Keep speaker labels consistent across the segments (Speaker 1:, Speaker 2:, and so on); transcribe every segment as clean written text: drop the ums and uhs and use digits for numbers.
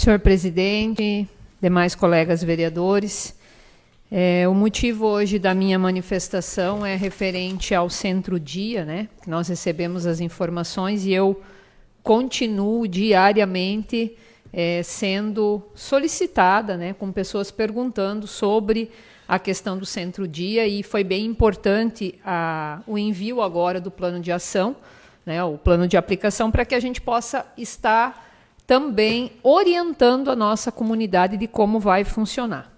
Speaker 1: senhor presidente, demais colegas vereadores. O motivo hoje da minha manifestação é referente ao Centro-Dia, né? Nós recebemos as informações e eu continuo diariamente sendo solicitada, né, com pessoas perguntando sobre a questão do Centro-Dia, e foi bem importante o envio agora do plano de ação, né, o plano de aplicação, para que a gente possa estar também orientando a nossa comunidade de como vai funcionar.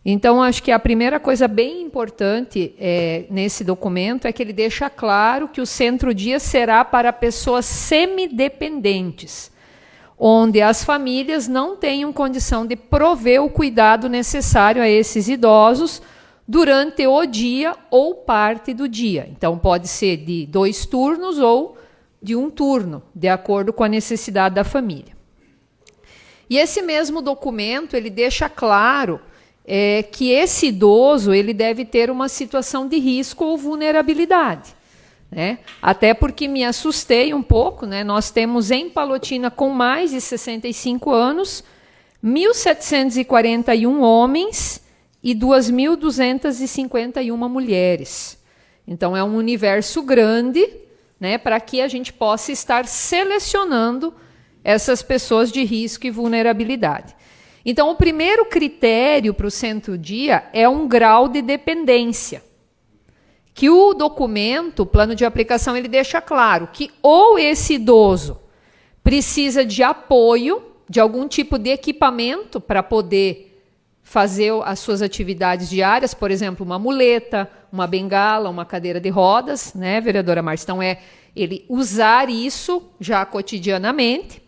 Speaker 1: Então, acho que a primeira coisa bem importante nesse documento é que ele deixa claro que o Centro-Dia será para pessoas semidependentes, onde as famílias não tenham condição de prover o cuidado necessário a esses idosos durante o dia ou parte do dia. Então, pode ser de 2 turnos ou de 1 turno, de acordo com a necessidade da família. E esse mesmo documento, ele deixa claro que esse idoso ele deve ter uma situação de risco ou vulnerabilidade, né? Até porque me assustei um pouco, né? Nós temos em Palotina, com mais de 65 anos, 1.741 homens e 2.251 mulheres. Então, é um universo grande, né, para que a gente possa estar selecionando essas pessoas de risco e vulnerabilidade. Então, o primeiro critério para o Centro-Dia é um grau de dependência, que o documento, o plano de aplicação, ele deixa claro que ou esse idoso precisa de apoio, de algum tipo de equipamento para poder fazer as suas atividades diárias, por exemplo, uma muleta, uma bengala, uma cadeira de rodas, né, vereadora Márcia? Então, ele usar isso já cotidianamente.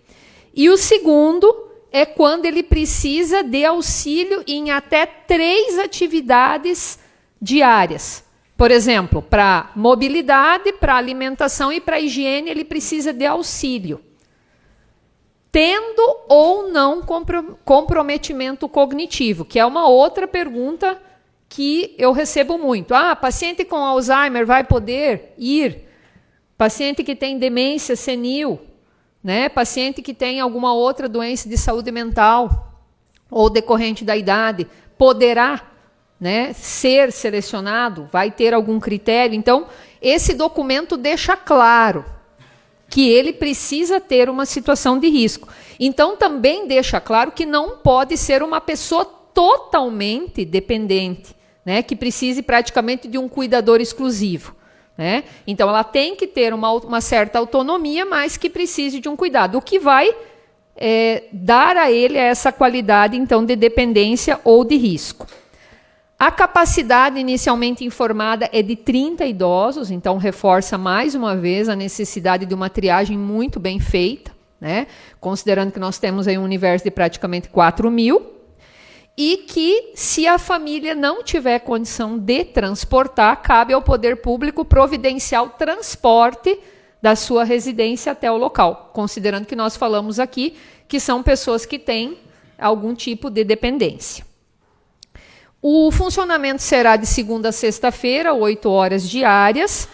Speaker 1: E o segundo é quando ele precisa de auxílio em até 3 atividades diárias. Por exemplo, para mobilidade, para alimentação e para higiene, ele precisa de auxílio, tendo ou não comprometimento cognitivo, que é uma outra pergunta que eu recebo muito. Paciente com Alzheimer vai poder ir? Paciente que tem demência senil, né? Paciente que tem alguma outra doença de saúde mental ou decorrente da idade, poderá, né, ser selecionado? Vai ter algum critério? Então, esse documento deixa claro que ele precisa ter uma situação de risco. Então, também deixa claro que não pode ser uma pessoa totalmente dependente, né, que precise praticamente de um cuidador exclusivo, né? Então, ela tem que ter uma certa autonomia, mas que precise de um cuidado, o que vai dar a ele essa qualidade, então, de dependência ou de risco. A capacidade inicialmente informada é de 30 idosos, então reforça mais uma vez a necessidade de uma triagem muito bem feita, né? Considerando que nós temos aí um universo de praticamente 4.000, e que, se a família não tiver condição de transportar, cabe ao poder público providenciar o transporte da sua residência até o local, considerando que nós falamos aqui que são pessoas que têm algum tipo de dependência. O funcionamento será de segunda a sexta-feira, 8 horas diárias,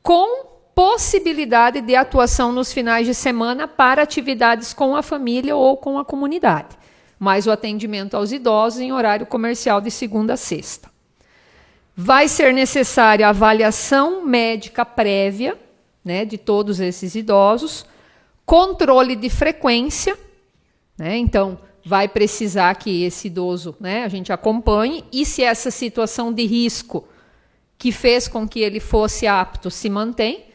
Speaker 1: com possibilidade de atuação nos finais de semana para atividades com a família ou com a comunidade, mas o atendimento aos idosos em horário comercial de segunda a sexta. Vai ser necessária a avaliação médica prévia, né, de todos esses idosos, controle de frequência, né, então vai precisar que esse idoso, né, a gente acompanhe, e se essa situação de risco que fez com que ele fosse apto se mantém,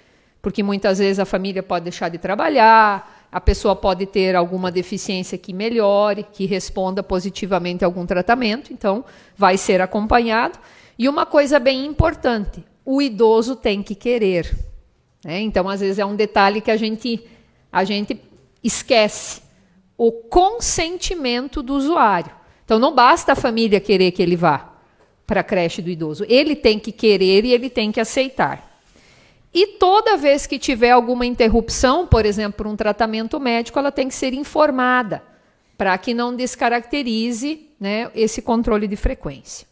Speaker 1: porque muitas vezes a família pode deixar de trabalhar, a pessoa pode ter alguma deficiência que melhore, que responda positivamente a algum tratamento, então vai ser acompanhado. E uma coisa bem importante, o idoso tem que querer, né? Então, às vezes, é um detalhe que a gente esquece. O consentimento do usuário. Então, não basta a família querer que ele vá para a creche do idoso. Ele tem que querer e ele tem que aceitar. E toda vez que tiver alguma interrupção, por exemplo, por um tratamento médico, ela tem que ser informada, para que não descaracterize, né, esse controle de frequência.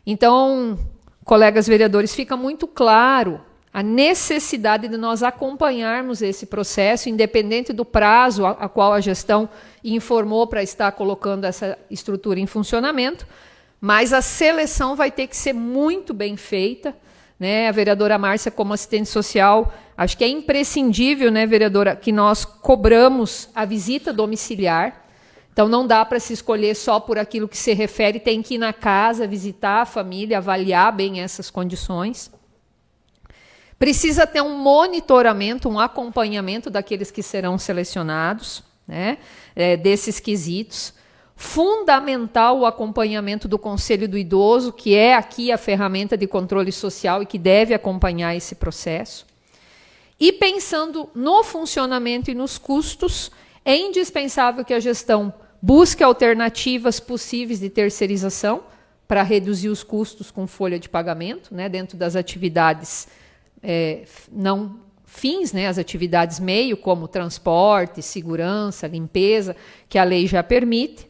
Speaker 1: Então, colegas vereadores, fica muito claro a necessidade de nós acompanharmos esse processo, independente do prazo a qual a gestão informou para estar colocando essa estrutura em funcionamento, mas a seleção vai ter que ser muito bem feita, né? A vereadora Márcia, como assistente social, acho que é imprescindível, né, vereadora, que nós cobramos a visita domiciliar. Então, não dá para se escolher só por aquilo que se refere, tem que ir na casa, visitar a família, avaliar bem essas condições. Precisa ter um monitoramento, um acompanhamento daqueles que serão selecionados, né, desses quesitos. Fundamental o acompanhamento do Conselho do Idoso, que é aqui a ferramenta de controle social e que deve acompanhar esse processo. E pensando no funcionamento e nos custos, é indispensável que a gestão busque alternativas possíveis de terceirização para reduzir os custos com folha de pagamento, né, dentro das atividades não fins, né, as atividades meio, como transporte, segurança, limpeza, que a lei já permite.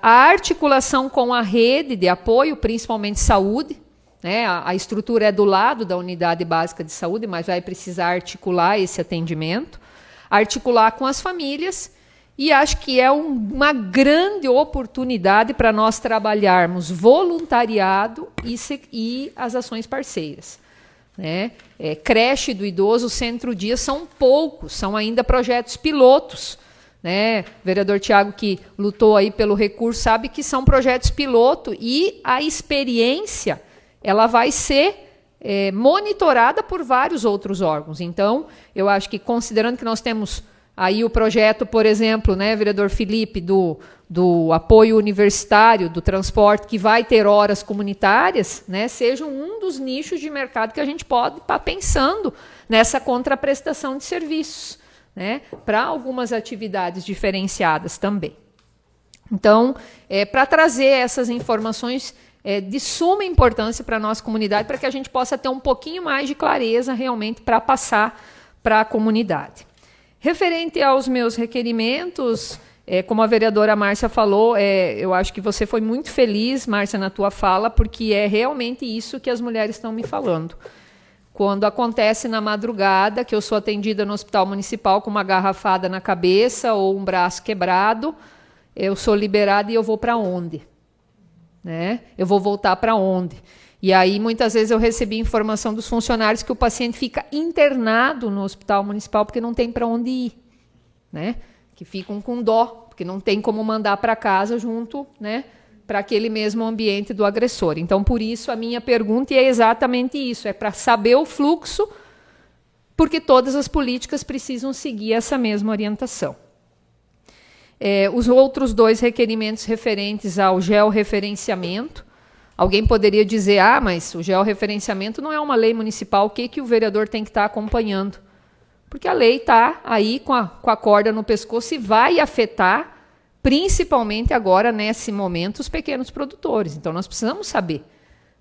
Speaker 1: A articulação com a rede de apoio, principalmente saúde, né, a estrutura é do lado da unidade básica de saúde, mas vai precisar articular esse atendimento, articular com as famílias, e acho que é uma grande oportunidade para nós trabalharmos voluntariado e as ações parceiras. Né? Creche do idoso, centro-dia, são poucos, são ainda projetos pilotos. Né? O vereador Tiago, que lutou aí pelo recurso, sabe que são projetos piloto e a experiência ela vai ser monitorada por vários outros órgãos. Então, eu acho que, considerando que nós temos aí o projeto, por exemplo, né, vereador Felipe, do apoio universitário, do transporte, que vai ter horas comunitárias, né, seja um dos nichos de mercado que a gente pode estar pensando nessa contraprestação de serviços, né, para algumas atividades diferenciadas também. Então, para trazer essas informações de suma importância para a nossa comunidade, para que a gente possa ter um pouquinho mais de clareza realmente para passar para a comunidade. Referente aos meus requerimentos, como a vereadora Márcia falou, eu acho que você foi muito feliz, Márcia, na tua fala, porque é realmente isso que as mulheres estão me falando. Quando acontece na madrugada, que eu sou atendida no hospital municipal com uma garrafada na cabeça ou um braço quebrado, eu sou liberada e eu vou para onde? Né? Eu vou voltar para onde? E aí, muitas vezes, eu recebi informação dos funcionários que o paciente fica internado no hospital municipal porque não tem para onde ir. Né? Que ficam com dó, porque não tem como mandar para casa junto, né, para aquele mesmo ambiente do agressor. Então, por isso, a minha pergunta é exatamente isso, é para saber o fluxo, porque todas as políticas precisam seguir essa mesma orientação. Os outros dois requerimentos referentes ao georreferenciamento, alguém poderia dizer, mas o georreferenciamento não é uma lei municipal, o que o vereador tem que estar acompanhando? Porque a lei está aí com a corda no pescoço e vai afetar, principalmente agora, nesse momento, os pequenos produtores. Então, nós precisamos saber,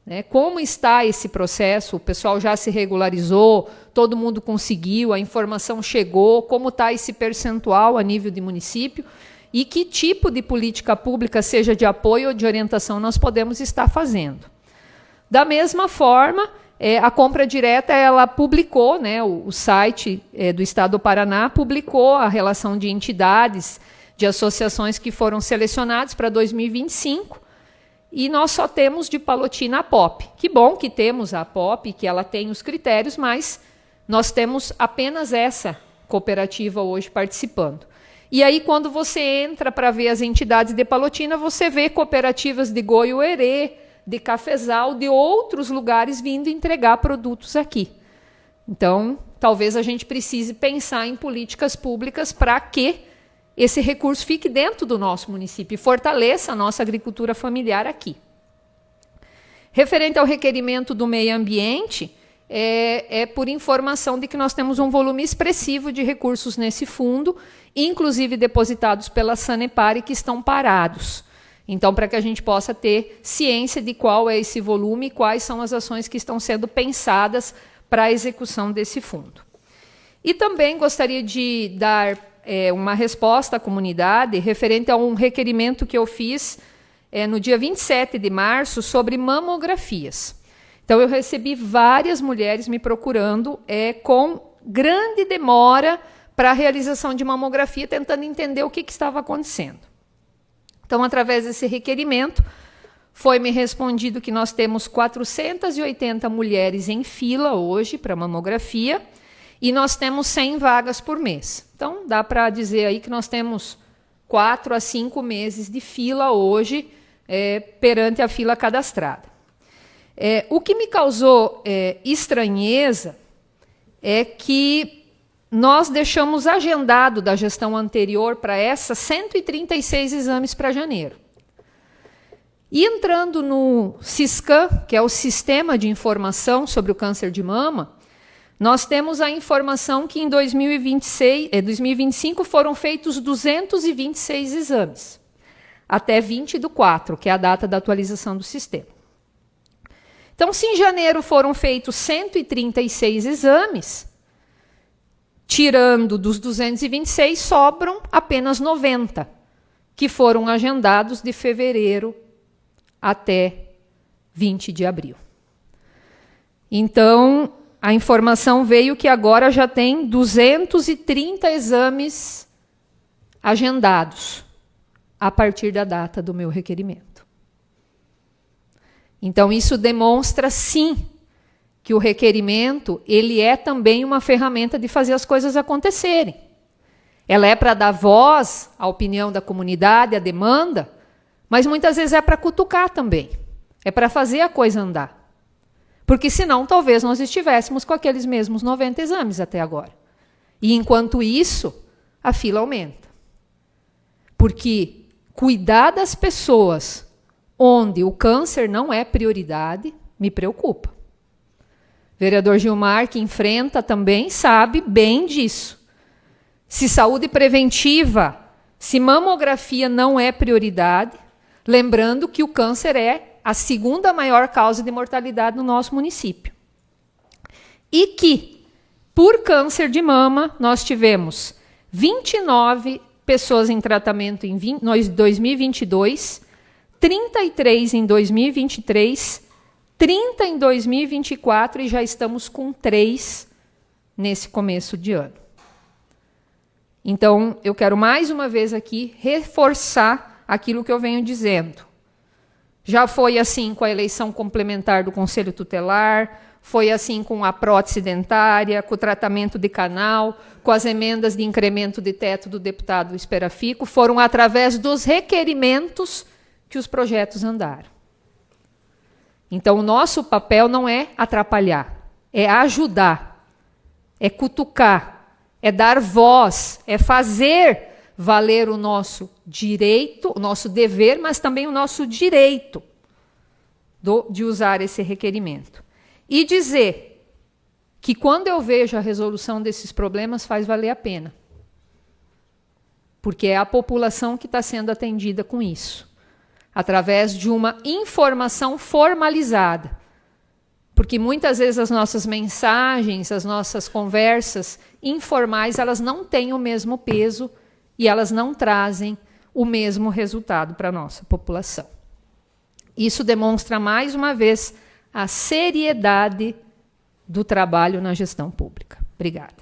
Speaker 1: né, como está esse processo, o pessoal já se regularizou, todo mundo conseguiu, a informação chegou, como está esse percentual a nível de município, e que tipo de política pública, seja de apoio ou de orientação, nós podemos estar fazendo. Da mesma forma, a compra direta, ela publicou, né, o site do Estado do Paraná publicou a relação de entidades, de associações que foram selecionadas para 2025, e nós só temos de Palotina a POP. Que bom que temos a POP, que ela tem os critérios, mas nós temos apenas essa cooperativa hoje participando. E aí, quando você entra para ver as entidades de Palotina, você vê cooperativas de Goiuerê, de Cafezal, de outros lugares vindo entregar produtos aqui. Então, talvez a gente precise pensar em políticas públicas para que esse recurso fique dentro do nosso município e fortaleça a nossa agricultura familiar aqui. Referente ao requerimento do meio ambiente, por informação de que nós temos um volume expressivo de recursos nesse fundo, inclusive depositados pela Sanepar e que estão parados. Então, para que a gente possa ter ciência de qual é esse volume e quais são as ações que estão sendo pensadas para a execução desse fundo. E também gostaria de dar uma resposta à comunidade referente a um requerimento que eu fiz no dia 27 de março sobre mamografias. Então, eu recebi várias mulheres me procurando com grande demora para a realização de mamografia, tentando entender o que estava acontecendo. Então, através desse requerimento, foi-me respondido que nós temos 480 mulheres em fila hoje para mamografia e nós temos 100 vagas por mês. Então, dá para dizer aí que nós temos 4 a 5 meses de fila hoje perante a fila cadastrada. O que me causou estranheza é que nós deixamos agendado da gestão anterior para essa 136 exames para janeiro. E entrando no Siscam, que é o Sistema de Informação sobre o Câncer de Mama, nós temos a informação que em 2025 foram feitos 226 exames, até 20/4, que é a data da atualização do sistema. Então, se em janeiro foram feitos 136 exames, tirando dos 226, sobram apenas 90, que foram agendados de fevereiro até 20 de abril. Então, a informação veio que agora já tem 230 exames agendados a partir da data do meu requerimento. Então, isso demonstra, sim, que o requerimento ele é também uma ferramenta de fazer as coisas acontecerem. Ela é para dar voz à opinião da comunidade, à demanda, mas muitas vezes é para cutucar também. É para fazer a coisa andar. Porque senão talvez nós estivéssemos com aqueles mesmos 90 exames até agora. E enquanto isso, a fila aumenta. Porque cuidar das pessoas onde o câncer não é prioridade, me preocupa. O vereador Gilmar, que enfrenta também, sabe bem disso. Se saúde preventiva, se mamografia não é prioridade, lembrando que o câncer é a segunda maior causa de mortalidade no nosso município. E que, por câncer de mama, nós tivemos 29 pessoas em tratamento em 2022, 33 em 2023, 30 em 2024 e já estamos com 3 nesse começo de ano. Então, eu quero mais uma vez aqui reforçar aquilo que eu venho dizendo. Já foi assim com a eleição complementar do Conselho Tutelar, foi assim com a prótese dentária, com o tratamento de canal, com as emendas de incremento de teto do deputado Esperafico, foram através dos requerimentos que os projetos andaram. Então, o nosso papel não é atrapalhar, é ajudar, é cutucar, é dar voz, é fazer valer o nosso direito, o nosso dever, mas também o nosso direito de usar esse requerimento. E dizer que quando eu vejo a resolução desses problemas, faz valer a pena. Porque é a população que está sendo atendida com isso, através de uma informação formalizada. Porque muitas vezes as nossas mensagens, as nossas conversas informais, elas não têm o mesmo peso e elas não trazem o mesmo resultado para a nossa população. Isso demonstra, mais uma vez, a seriedade do trabalho na gestão pública. Obrigada.